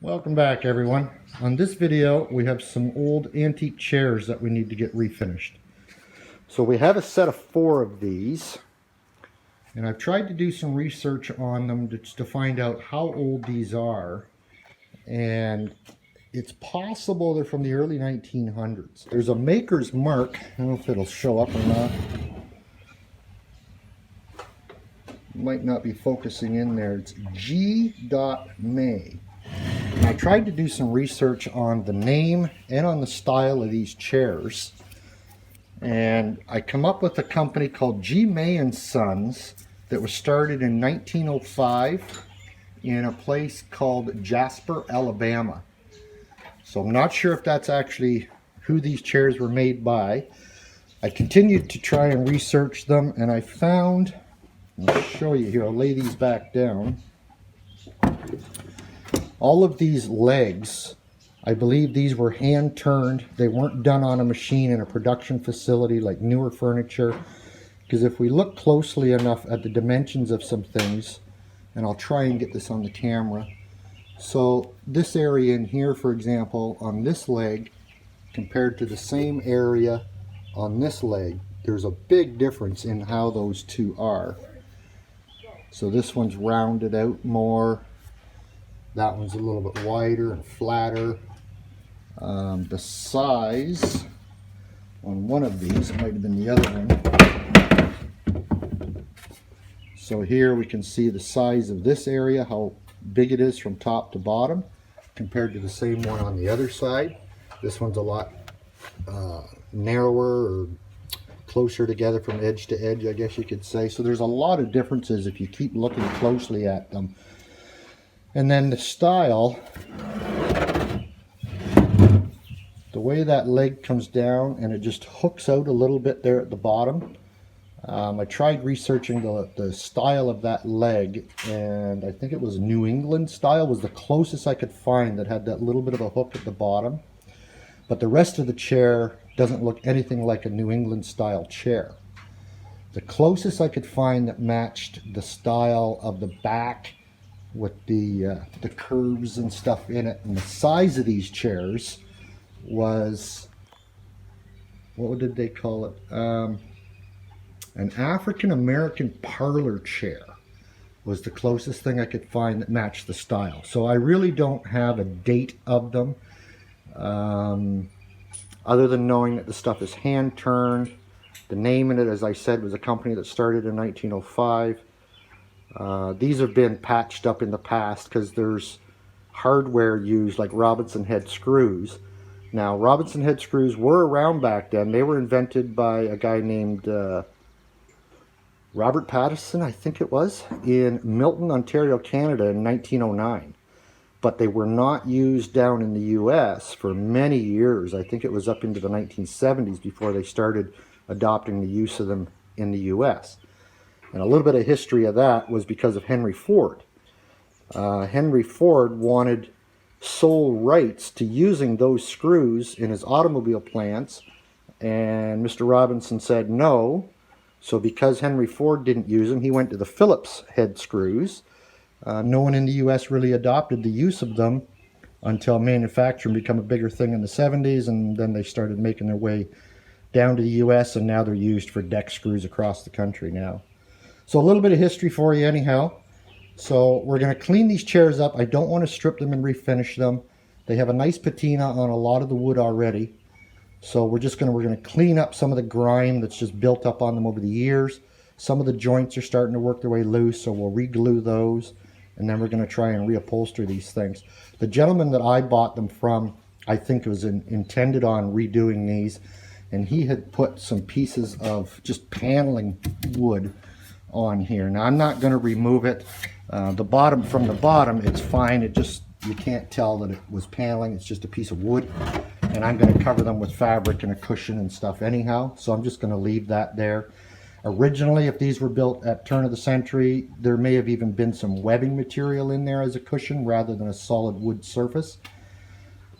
Welcome back, everyone. On this video we have some old antique chairs that we need to get refinished. So we have a set of 4 of these, and I've tried to do some research on them to find out how old these are, and it's possible they're from the early 1900s. There's a maker's mark. I don't know if it'll show up or not. Might not be focusing in there. It's G. May. I tried to do some research on the name and on the style of these chairs, and I come up with a company called G. May & Sons that was started in 1905 in a place called Jasper, Alabama. So I'm not sure if that's actually who these chairs were made by. I continued to try and research them, and I found, I'll show you here, I'll lay these back down. All of these legs, I believe these were hand turned. They weren't done on a machine in a production facility like newer furniture. Because if we look closely enough at the dimensions of some things, and I'll try and get this on the camera. So this area in here, for example, on this leg, compared to the same area on this leg, there's a big difference in how those two are. So this one's rounded out more. That one's a little bit wider and flatter. The size on one of these, it might have been the other one. So here we can see the size of this area, how big it is from top to bottom, compared to the same one on the other side. This one's a lot narrower or closer together from edge to edge, I guess you could say. So there's a lot of differences if you keep looking closely at them. And then the style, the way that leg comes down and it just hooks out a little bit there at the bottom. I tried researching the style of that leg, and I think it was New England style was the closest I could find that had that little bit of a hook at the bottom. But the rest of the chair doesn't look anything like a New England style chair. The closest I could find that matched the style of the back with the curves and stuff in it, and the size of these chairs was, what did they call it? An African American parlor chair was the closest thing I could find that matched the style. So I really don't have a date of them, other than knowing that the stuff is hand turned. The name in it, as I said, was a company that started in 1905. These have been patched up in the past because there's hardware used like Robinson head screws. Now, Robinson head screws were around back then. They were invented by a guy named Robert Patterson, I think it was, in Milton, Ontario, Canada in 1909. But they were not used down in the US for many years. I think it was up into the 1970s before they started adopting the use of them in the US. And a little bit of history of that was because of Henry Ford. Henry Ford wanted sole rights to using those screws in his automobile plants, and Mr. Robinson said no. So because Henry Ford didn't use them, he went to the Phillips head screws. No one in the US really adopted the use of them until manufacturing became a bigger thing in the 70s, and then they started making their way down to the US, and now they're used for deck screws across the country now. So a little bit of history for you anyhow. So we're going to clean these chairs up. I don't want to strip them and refinish them. They have a nice patina on a lot of the wood already. So we're going to clean up some of the grime that's just built up on them over the years. Some of the joints are starting to work their way loose, so we'll re-glue those, and then we're going to try and reupholster these things. The gentleman that I bought them from, I think was intended on redoing these, and he had put some pieces of just paneling wood on here. Now I'm not going to remove it. From the bottom it's fine. It just, you can't tell that it was paneling. It's just a piece of wood, and I'm going to cover them with fabric and a cushion and stuff anyhow, so I'm just going to leave that there. Originally, if these were built at turn of the century, there may have even been some webbing material in there as a cushion rather than a solid wood surface.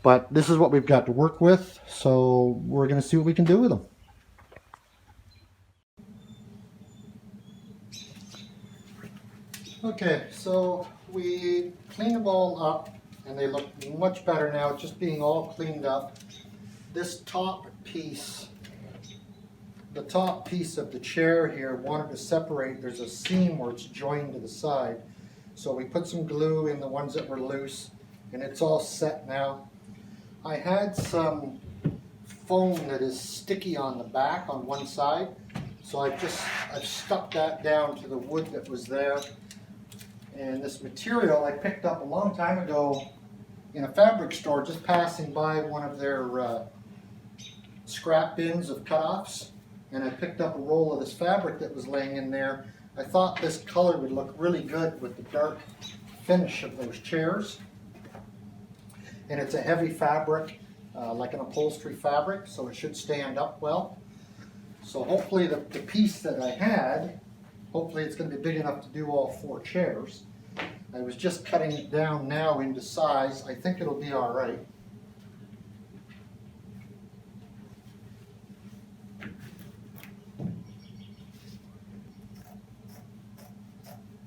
But this is what we've got to work with, so we're going to see what we can do with them. Okay, so we cleaned them all up and they look much better now, just being all cleaned up. This top piece, the top piece of the chair here wanted to separate. There's a seam where it's joined to the side. So we put some glue in the ones that were loose, and it's all set now. I had some foam that is sticky on the back on one side, so I've stuck that down to the wood that was there. And this material I picked up a long time ago in a fabric store, just passing by one of their scrap bins of cutoffs, and I picked up a roll of this fabric that was laying in there. I thought this color would look really good with the dark finish of those chairs. And it's a heavy fabric, like an upholstery fabric, so it should stand up well. So hopefully the piece that I had, hopefully it's going to be big enough to do all 4 chairs. I was just cutting it down now into size. I think it'll be all right.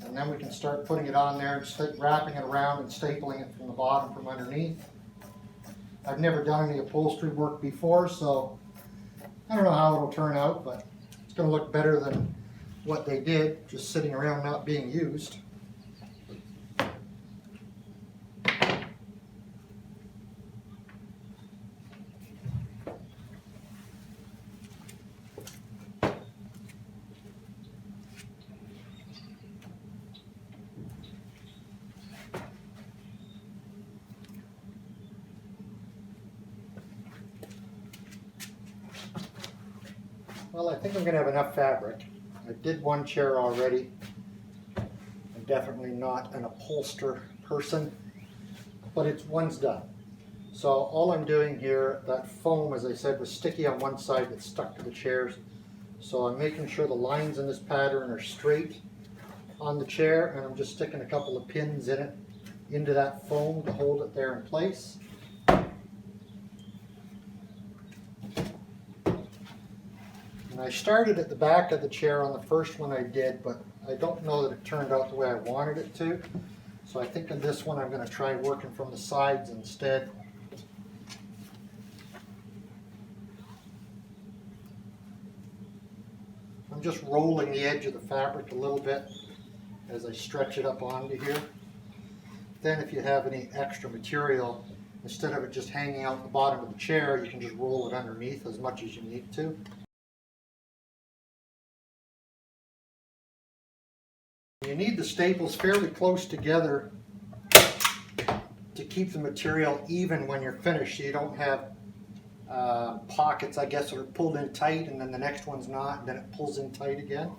And then we can start putting it on there and start wrapping it around and stapling it from the bottom from underneath. I've never done any upholstery work before, so I don't know how it'll turn out, but it's going to look better than what they did, just sitting around not being used. Well, I think I'm going to have enough fabric. I did one chair already. I'm definitely not an upholster person, but one's done. So all I'm doing here, that foam, as I said, was sticky on one side that stuck to the chairs. So I'm making sure the lines in this pattern are straight on the chair, and I'm just sticking a couple of pins in it, into that foam to hold it there in place. And I started at the back of the chair on the first one I did, but I don't know that it turned out the way I wanted it to. So I think in this one I'm going to try working from the sides instead. I'm just rolling the edge of the fabric a little bit as I stretch it up onto here. Then if you have any extra material, instead of it just hanging out the bottom of the chair, you can just roll it underneath as much as you need to. You need the staples fairly close together to keep the material even when you're finished, so you don't have pockets, I guess, that are pulled in tight and then the next one's not, and then it pulls in tight again.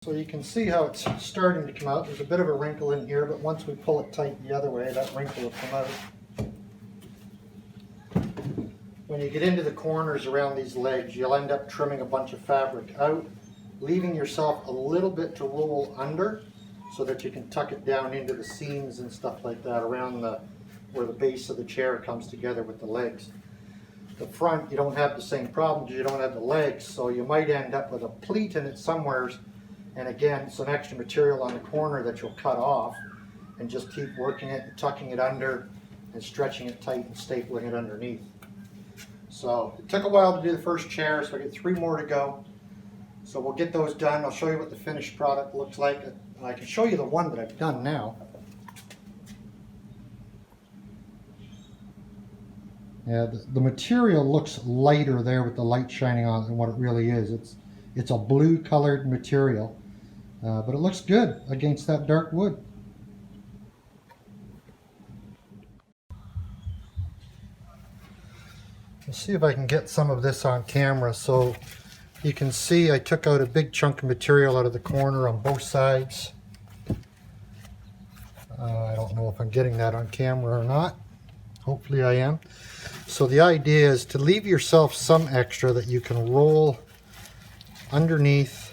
So you can see how it's starting to come out. There's a bit of a wrinkle in here, but once we pull it tight the other way, that wrinkle will come out. When you get into the corners around these legs, you'll end up trimming a bunch of fabric out, leaving yourself a little bit to roll under so that you can tuck it down into the seams and stuff like that around where the base of the chair comes together with the legs. The front, you don't have the same problem because you don't have the legs, so you might end up with a pleat in it somewheres. And again, some extra material on the corner that you'll cut off and just keep working it and tucking it under and stretching it tight and stapling it underneath. So it took a while to do the first chair, so I got 3 more to go. So we'll get those done. I'll show you what the finished product looks like. And I can show you the one that I've done now. Yeah, the material looks lighter there with the light shining on it than what it really is. It's a blue colored material. But it looks good against that dark wood. Let's see if I can get some of this on camera. So you can see I took out a big chunk of material out of the corner on both sides. I don't know if I'm getting that on camera or not. Hopefully I am. So the idea is to leave yourself some extra that you can roll underneath.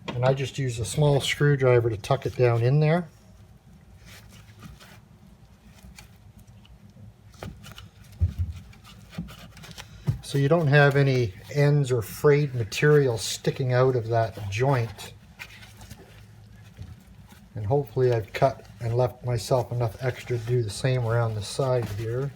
And I just use a small screwdriver to tuck it down in there. So you don't have any ends or frayed material sticking out of that joint. And hopefully I've cut and left myself enough extra to do the same around the side here.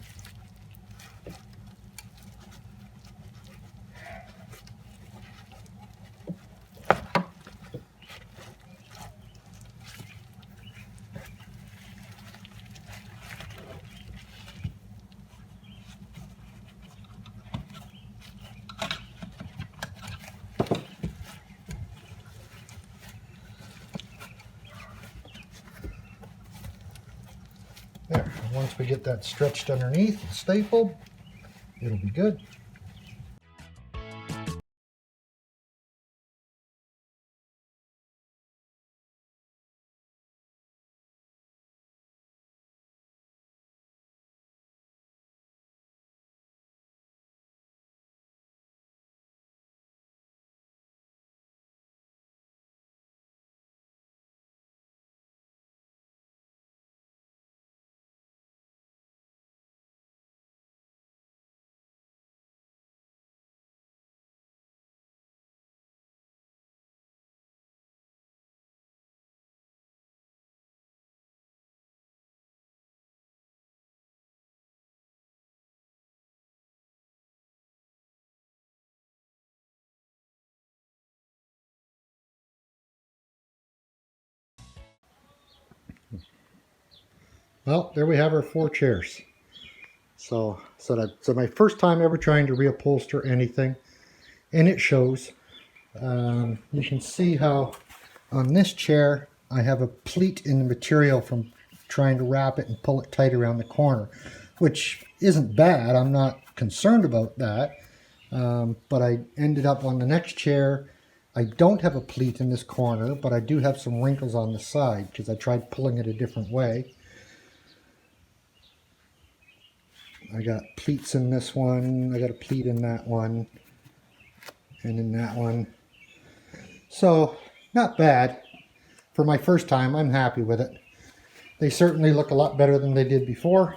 There, once we get that stretched underneath and stapled, it'll be good. Well, there we have our 4 chairs. So my first time ever trying to reupholster anything, and it shows. You can see how on this chair I have a pleat in the material from trying to wrap it and pull it tight around the corner, which isn't bad. I'm not concerned about that. But I ended up on the next chair. I don't have a pleat in this corner, but I do have some wrinkles on the side because I tried pulling it a different way. I got pleats in this one, I got a pleat in that one, and in that one. So, not bad. For my first time, I'm happy with it. They certainly look a lot better than they did before.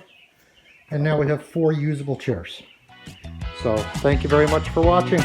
And now we have 4 usable chairs. So, thank you very much for watching.